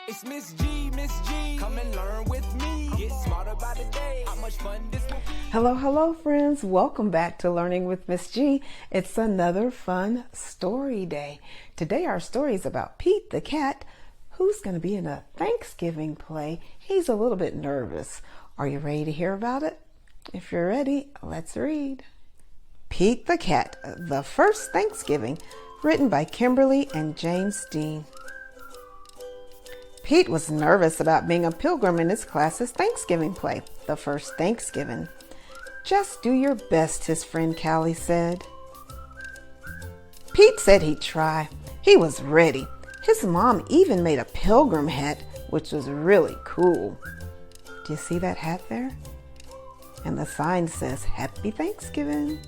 It's Miss G, Miss G. Come and learn with me. Get smarter by the day. How much fun this will be. Hello, friends. Welcome back to Learning with Miss G. It's another fun story day. Today our story is about Pete the cat, who's going to be in a Thanksgiving play. He's a little bit nervous. Are you ready to hear about it? If you're ready, let's read. Pete the Cat, The First Thanksgiving, written by Kimberly and James Dean. Pete was nervous about being a pilgrim in his class's Thanksgiving play, The First Thanksgiving. Just do your best, his friend Callie said. Pete said he'd try. He was ready. His mom even made a pilgrim hat, which was really cool. Do you see that hat there? And the sign says, Happy Thanksgiving.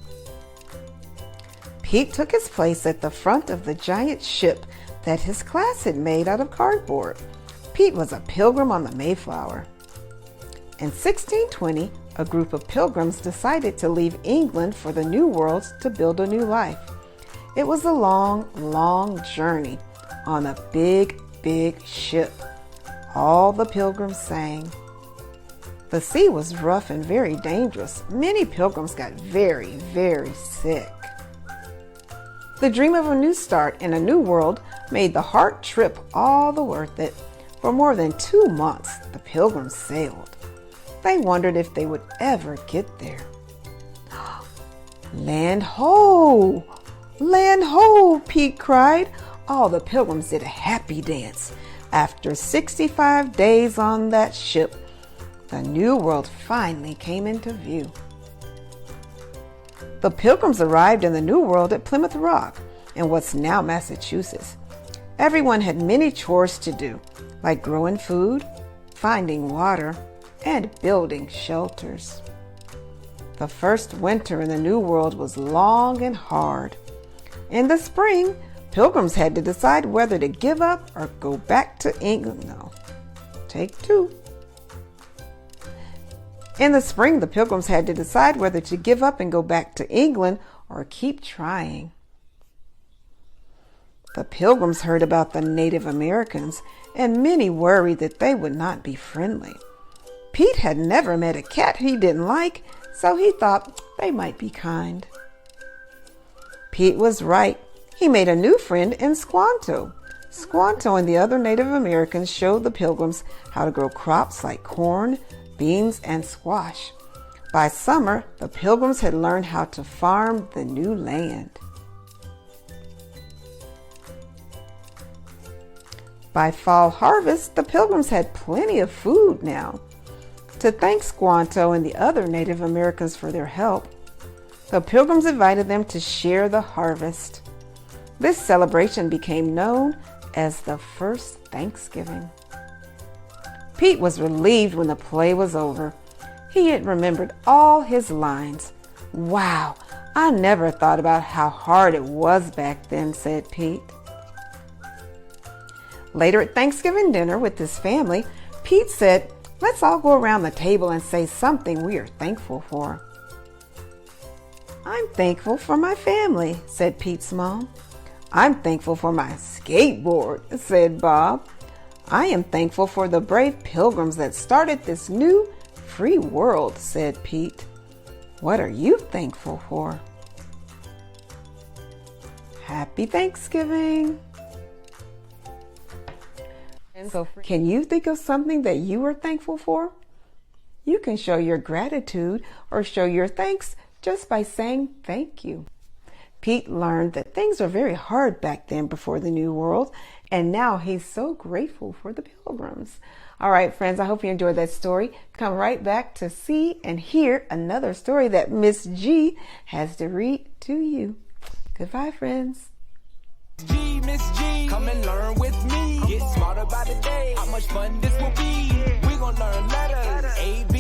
Pete took his place at the front of the giant ship that his class had made out of cardboard. Pete was a pilgrim on the Mayflower. In 1620, a group of pilgrims decided to leave England for the New World to build a new life. It was a long, long journey on a big, big ship. All the pilgrims sang. The sea was rough and very dangerous. Many pilgrims got very, very sick. The dream of a new start in a new world made the hard trip all the worth it. For more than 2 months, the pilgrims sailed. They wondered if they would ever get there. Land ho! Land ho! Pete cried. All the pilgrims did a happy dance. After 65 days on that ship, the new world finally came into view. The pilgrims arrived in the new world at Plymouth Rock, in what's now Massachusetts. Everyone had many chores to do, like growing food, finding water, and building shelters. The first winter in the New World was long and hard. In the spring, pilgrims had to decide whether to give up or go back to England. No, take two. In the spring, the pilgrims had to decide whether to give up and go back to England or keep trying. The pilgrims heard about the Native Americans, and many worried that they would not be friendly. Pete had never met a cat he didn't like, so he thought they might be kind. Pete was right. He made a new friend in Squanto. Squanto and the other Native Americans showed the pilgrims how to grow crops like corn, beans, and squash. By summer, the pilgrims had learned how to farm the new land. By fall harvest, the pilgrims had plenty of food now. To thank Squanto and the other Native Americans for their help, the pilgrims invited them to share the harvest. This celebration became known as the First Thanksgiving. Pete was relieved when the play was over. He had remembered all his lines. Wow, I never thought about how hard it was back then, said Pete. Later at Thanksgiving dinner with his family, Pete said, let's all go around the table and say something we are thankful for. I'm thankful for my family, said Pete's mom. I'm thankful for my skateboard, said Bob. I am thankful for the brave pilgrims that started this new free world, said Pete. What are you thankful for? Happy Thanksgiving! So, can you think of something that you are thankful for? You can show your gratitude or show your thanks just by saying thank you. Pete learned that things were very hard back then before the New World, and now he's so grateful for the pilgrims. All right, friends, I hope you enjoyed that story. Come right back to see and hear another story that Miss G has to read to you. Goodbye, friends. G, Miss G. Come and learn with me. Get smarter by the day. How much fun this will be. We're gonna learn letters. A, B.